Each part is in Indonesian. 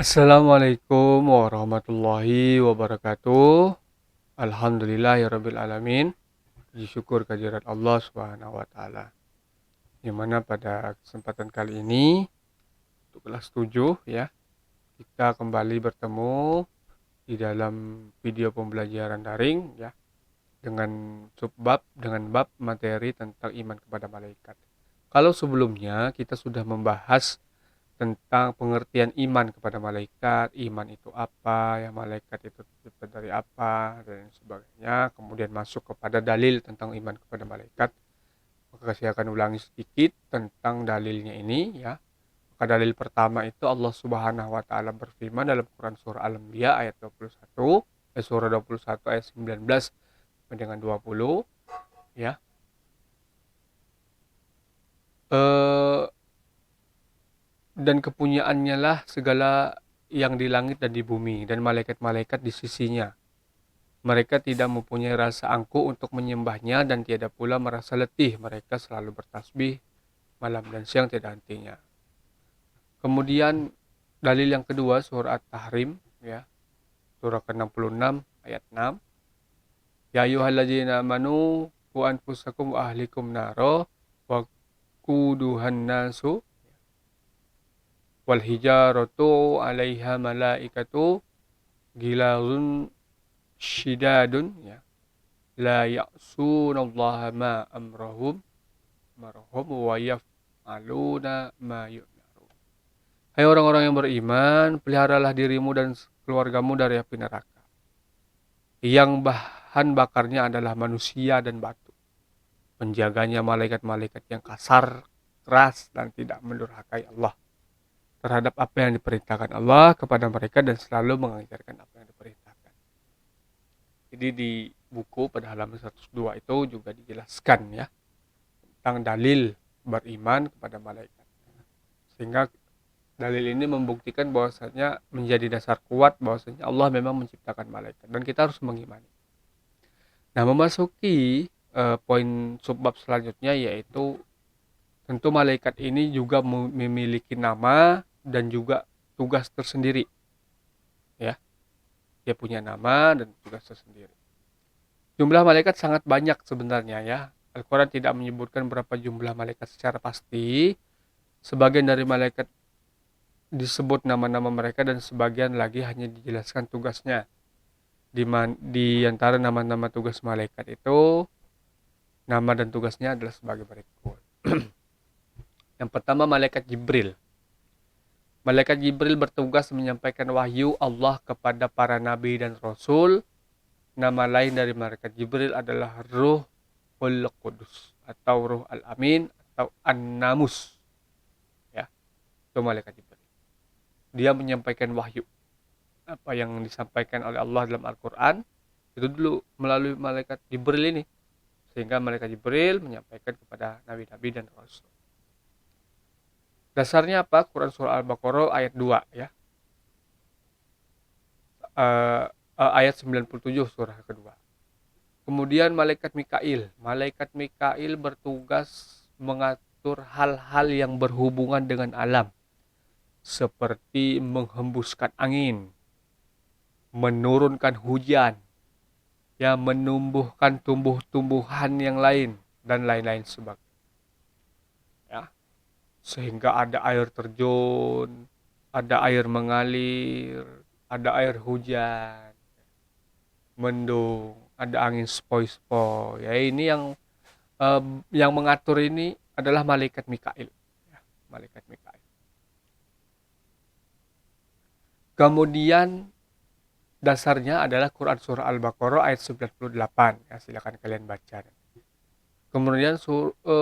Assalamualaikum warahmatullahi wabarakatuh. Alhamdulillahirabbil alamin. Puji syukur kehadirat Allah Subhanahu wa taala. Di mana pada kesempatan kali ini untuk kelas 7 ya, kita kembali bertemu di dalam video pembelajaran daring ya dengan bab materi tentang iman kepada malaikat. Kalau sebelumnya kita sudah membahas tentang pengertian iman kepada malaikat, iman itu apa, ya malaikat itu tercipta dari apa, dan sebagainya. Kemudian masuk kepada dalil tentang iman kepada malaikat. Maka saya akan ulangi sedikit tentang dalilnya ini ya. Maka dalil pertama itu Allah Subhanahu wa taala berfirman dalam Quran surah Al-Anbiya ayat 21, surah 21 ayat 19 dengan 20 ya. Eh dan kepunyaannya lah segala yang di langit dan di bumi, dan malaikat-malaikat di sisinya. Mereka tidak mempunyai rasa angkuh untuk menyembahnya, dan tiada pula merasa letih. Mereka selalu bertasbih malam dan siang tiada hentinya. Kemudian dalil yang kedua surah At-Tahrim ya, surah ke-66 ayat 6. Ya ayyuhalladzina amanu qu anfusakum wa ahlikum naro wa quduhan nasu wal hijaratu 'alaiha malaikatu gilazun syidadun ya, la ya'sunallaha ma amrahum wa yaf'aluna ma yu'marun. Hai orang-orang yang beriman, peliharalah dirimu dan keluargamu dari api neraka, yang bahan bakarnya adalah manusia dan batu. Penjaganya malaikat-malaikat yang kasar, keras, dan tidak mendurhakai Allah terhadap apa yang diperintahkan Allah kepada mereka, dan selalu mengajarkan apa yang diperintahkan. Jadi di buku pada halaman 102 itu juga dijelaskan ya tentang dalil beriman kepada malaikat. Sehingga dalil ini membuktikan bahwasanya menjadi dasar kuat bahwasanya Allah memang menciptakan malaikat dan kita harus mengimani. Nah, memasuki poin subbab selanjutnya yaitu tentu malaikat ini juga memiliki nama dan juga tugas tersendiri. Ya. Dia punya nama dan tugas tersendiri. Jumlah malaikat sangat banyak sebenarnya ya. Al-Quran tidak menyebutkan berapa jumlah malaikat secara pasti. Sebagian dari malaikat disebut nama-nama mereka dan sebagian lagi hanya dijelaskan tugasnya. Di antara nama-nama tugas malaikat itu, nama dan tugasnya adalah sebagai berikut. Yang pertama malaikat Jibril. Malaikat Jibril bertugas menyampaikan wahyu Allah kepada para nabi dan rasul. Nama lain dari malaikat Jibril adalah Ruhul Qudus atau Ruh Al-Amin atau An-Namus. Ya, itu malaikat Jibril. Dia menyampaikan wahyu. Apa yang disampaikan oleh Allah dalam Al-Quran itu dulu melalui malaikat Jibril ini. Sehingga malaikat Jibril menyampaikan kepada nabi-nabi dan rasul. Dasarnya apa? Quran surah Al-Baqarah ayat 2 ya. Ayat 97 surah kedua. Kemudian malaikat Mikail. Malaikat Mikail bertugas mengatur hal-hal yang berhubungan dengan alam. Seperti menghembuskan angin, menurunkan hujan, ya, menumbuhkan tumbuh-tumbuhan yang lain, dan lain-lain sebagainya. Ya. Sehingga ada air terjun, ada air mengalir, ada air hujan, mendung, ada angin sepoi-sepoi. Ya, ini yang mengatur ini adalah malaikat Mikail. Ya, malaikat Mikail. Kemudian dasarnya adalah Quran surah Al-Baqarah ayat 98. Ya, silakan kalian baca. Kemudian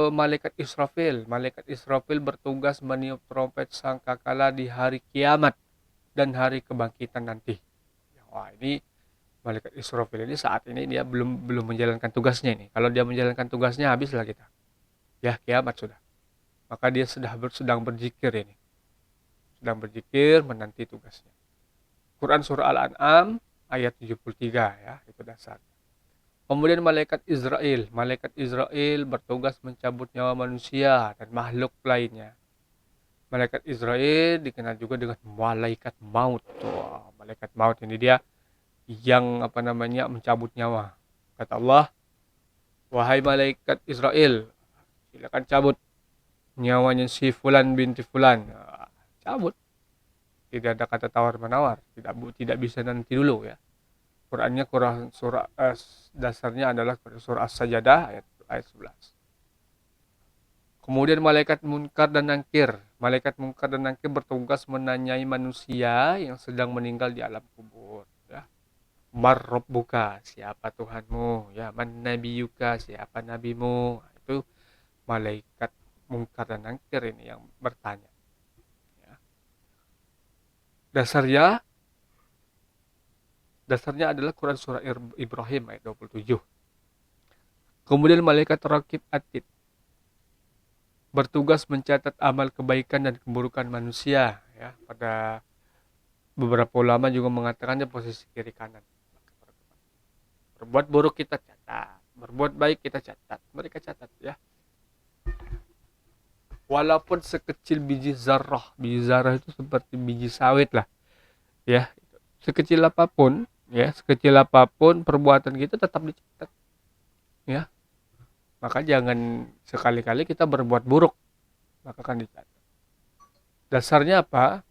malaikat Israfil. Malaikat Israfil bertugas meniup trompet sangkakala di hari kiamat dan hari kebangkitan nanti. Wah, ini malaikat Israfil ini saat ini dia belum menjalankan tugasnya ini. Kalau dia menjalankan tugasnya habislah kita. Ya, kiamat sudah. Maka dia sedang berzikir ini. Sedang berzikir menanti tugasnya. Quran surah Al-An'am ayat 73 ya, itu dasar. Kemudian malaikat Israel. Malaikat Israel bertugas mencabut nyawa manusia dan makhluk lainnya. Malaikat Israel dikenal juga dengan malaikat maut. Wah, malaikat maut ini dia yang mencabut nyawa. Kata Allah, wahai malaikat Israel, silakan cabut nyawanya si Fulan binti Fulan. Cabut. Tidak ada kata tawar menawar. Tidak bisa nanti dulu ya. Qurannya surah dasarnya adalah surah As-Sajdah ayat 11. Kemudian malaikat munkar dan nakir. Malaikat munkar dan nakir bertugas menanyai manusia yang sedang meninggal di alam kubur. Ya. Mar Rabbuka, siapa Tuhanmu? Ya, man nabiyuka, siapa nabimu? Itu malaikat munkar dan nakir ini yang bertanya. Ya. Dasarnya adalah Quran surah Ibrahim ayat 27. Kemudian malaikat Raqib Atid bertugas mencatat amal kebaikan dan keburukan manusia. Ya, pada beberapa ulama juga mengatakan di posisi kiri kanan. Berbuat buruk kita catat, berbuat baik kita catat. Mereka catat ya. Walaupun sekecil biji zarrah itu seperti biji sawit lah, ya. Sekecil apapun, perbuatan kita tetap dicatat, ya. Maka jangan sekali-kali kita berbuat buruk, maka akan dicatat. Dasarnya apa?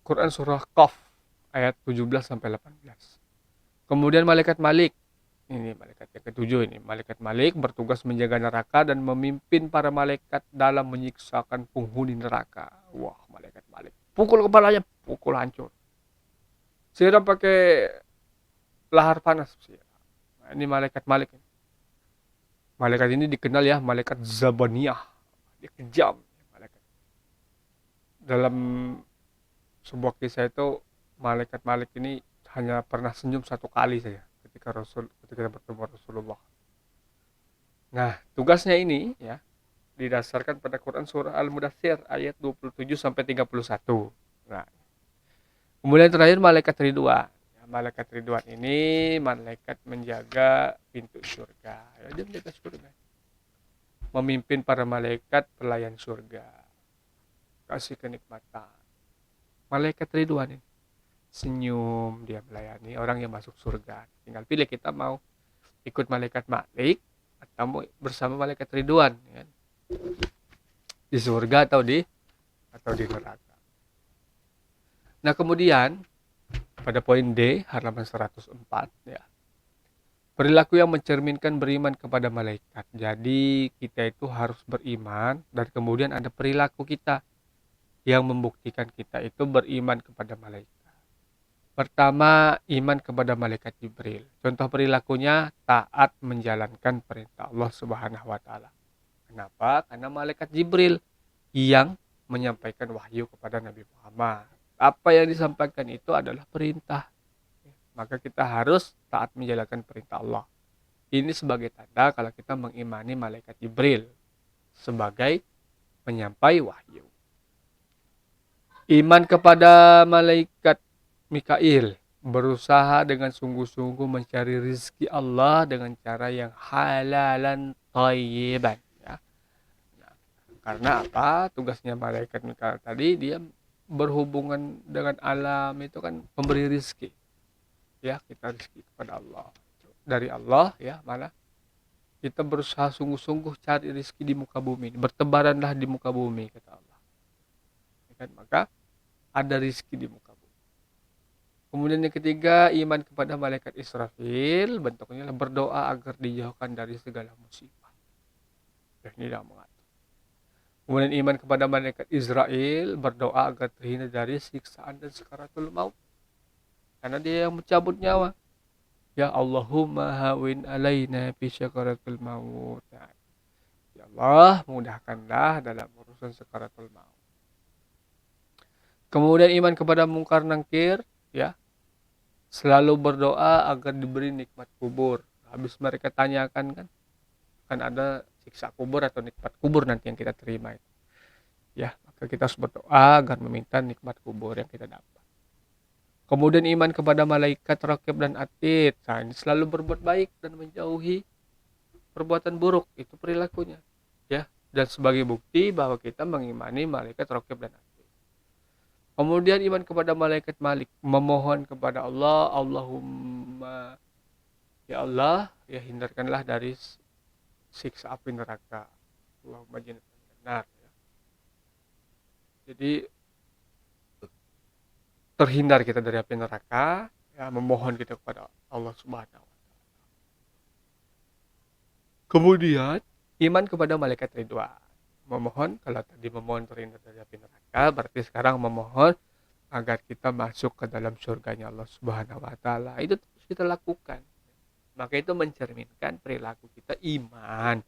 Quran surah Qaf ayat 17 sampai 18. Kemudian malaikat Malik, ini malaikat yang ketujuh ini, malaikat Malik bertugas menjaga neraka dan memimpin para malaikat dalam menyiksakan penghuni neraka. Wah, malaikat Malik. Pukul kepalanya, pukul hancur. Siram pakai lahar panas. Nah, ini malaikat Malik. Malaikat ini dikenal ya, malaikat Zabaniyah. Dia kejam. Malaikat. Dalam sebuah kisah itu, malaikat Malik ini hanya pernah senyum satu kali saja ketika bertemu Rasulullah. Nah, tugasnya ini ya didasarkan pada Quran surah Al-Mudaththir ayat 27 sampai 31. Nah, kemudian terakhir malaikat Ridwan. Malaikat Ridwan ini malaikat menjaga pintu surga. Ya, dia menjaga surga. Memimpin para malaikat pelayan surga. Kasih kenikmatan. Malaikat Ridwan ini senyum, dia melayani orang yang masuk surga. Tinggal pilih kita mau ikut malaikat Malik atau mau bersama malaikat Ridwan ya. Di surga atau di neraka. Nah, kemudian pada poin D halaman 104 ya. Perilaku yang mencerminkan beriman kepada malaikat. Jadi kita itu harus beriman dan kemudian ada perilaku kita yang membuktikan kita itu beriman kepada malaikat. Pertama, iman kepada malaikat Jibril. Contoh perilakunya taat menjalankan perintah Allah Subhanahu wa taala. Kenapa? Karena malaikat Jibril yang menyampaikan wahyu kepada Nabi Muhammad. Apa yang disampaikan itu adalah perintah. Maka kita harus taat menjalankan perintah Allah. Ini sebagai tanda kalau kita mengimani malaikat Jibril sebagai penyampai wahyu. Iman kepada malaikat Mikail, berusaha dengan sungguh-sungguh mencari rizki Allah dengan cara yang halalan thayyiban. Ya. Nah, karena apa? Tugasnya malaikat Mikail tadi dia berhubungan dengan alam itu kan pemberi rizki. Ya, kita rizki kepada Allah. Dari Allah ya, malah kita berusaha sungguh-sungguh cari rizki di muka bumi. Bertebaranlah di muka bumi kata Allah. Ya kan? Maka ada rizki di muka bumi. Kemudian yang ketiga, iman kepada malaikat Israfil, bentuknya berdoa agar dijauhkan dari segala musibah. Ini yang mengatur. Kemudian iman kepada malaikat Israel, berdoa agar terhindar dari siksaan dan sakaratul maut. Karena dia yang mencabut nyawa. Ya Allahumma hawin alaina fi sakaratul maut. Ya Allah, mudahkanlah dalam urusan sakaratul maut. Kemudian iman kepada mungkar nangkir, ya. Selalu berdoa agar diberi nikmat kubur. Habis mereka tanyakan kan ada siksa kubur atau nikmat kubur nanti yang kita terima itu. Ya, maka kita harus berdoa agar meminta nikmat kubur yang kita dapat. Kemudian iman kepada malaikat Raqib dan Atid. Nah, ini selalu berbuat baik dan menjauhi perbuatan buruk, itu perilakunya. Ya. dan sebagai bukti bahwa kita mengimani malaikat raqib dan atid. Kemudian iman kepada malaikat Malik, memohon kepada Allah, Allahumma ya Allah, ya hindarkanlah dari siksa api neraka. Allahumma jannatan benar. Jadi terhindar kita dari api neraka, ya memohon kita kepada Allah Subhanahu wa taala. Kemudian iman kepada malaikat Ridwan. Memohon, kalau tadi memohon terhindar dari api neraka, berarti sekarang memohon agar kita masuk ke dalam surganya Allah Subhanahu wa taala. Itu terus kita lakukan. Maka itu mencerminkan perilaku kita iman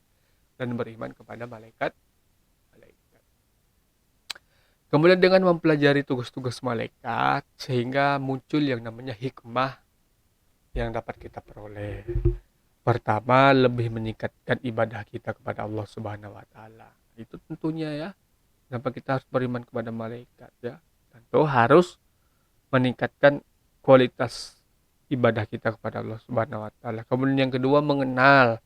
dan beriman kepada malaikat. Kemudian dengan mempelajari tugas-tugas malaikat sehingga muncul yang namanya hikmah yang dapat kita peroleh. Pertama, lebih meningkatkan ibadah kita kepada Allah Subhanahu wa taala. Itu tentunya ya. Kenapa kita harus beriman kepada malaikat ya? Tentu harus meningkatkan kualitas ibadah kita kepada Allah Subhanahu wa taala. Kemudian yang kedua, mengenal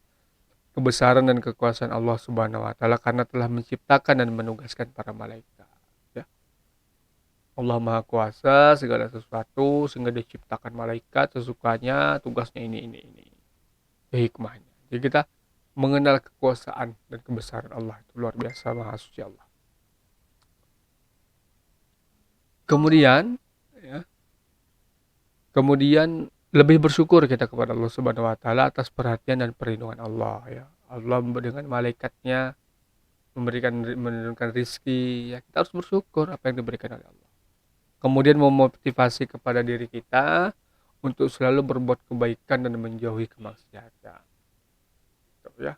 kebesaran dan kekuasaan Allah Subhanahu wa taala karena telah menciptakan dan menugaskan para malaikat. Ya. Allah Maha Kuasa segala sesuatu sehingga diciptakan malaikat sesukanya, tugasnya ini. Hikmahnya. Jadi kita mengenal kekuasaan dan kebesaran Allah, itu luar biasa, Maha Suci Allah. Kemudian lebih bersyukur kita kepada Allah Subhanahu wa taala atas perhatian dan perlindungan Allah ya. Allah dengan malaikatnya menurunkan rizki ya, kita harus bersyukur apa yang diberikan oleh Allah. Kemudian memotivasi kepada diri kita untuk selalu berbuat kebaikan dan menjauhi kemaksiatan. Ya.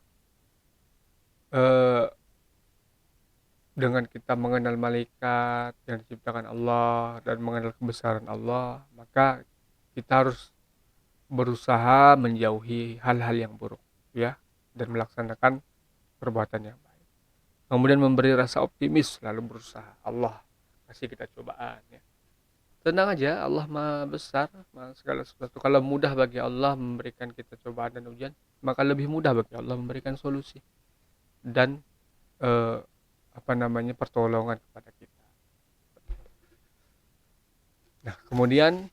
Dengan kita mengenal malaikat yang diciptakan Allah dan mengenal kebesaran Allah, maka kita harus berusaha menjauhi hal-hal yang buruk ya dan melaksanakan perbuatan yang baik. Kemudian memberi rasa optimis, lalu berusaha. Allah kasih kita cobaan ya. Tenang aja, Allah Maha Besar, Maha segala sesuatu. Kalau mudah bagi Allah memberikan kita cobaan dan ujian, maka lebih mudah bagi Allah memberikan solusi dan pertolongan kepada kita. Nah, kemudian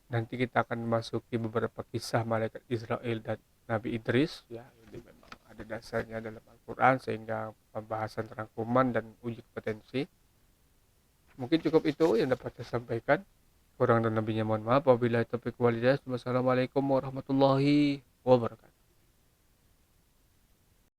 nanti kita akan memasuki beberapa kisah malaikat Israel dan Nabi Idris ya. Ini memang ada dasarnya dalam Al-Quran sehingga pembahasan rangkuman dan uji kompetensi. Mungkin cukup itu yang dapat saya sampaikan. Kurang dan lebihnya mohon maaf. Wabillahi taufiq wal hidayah. Wassalamualaikum warahmatullahi wabarakatuh.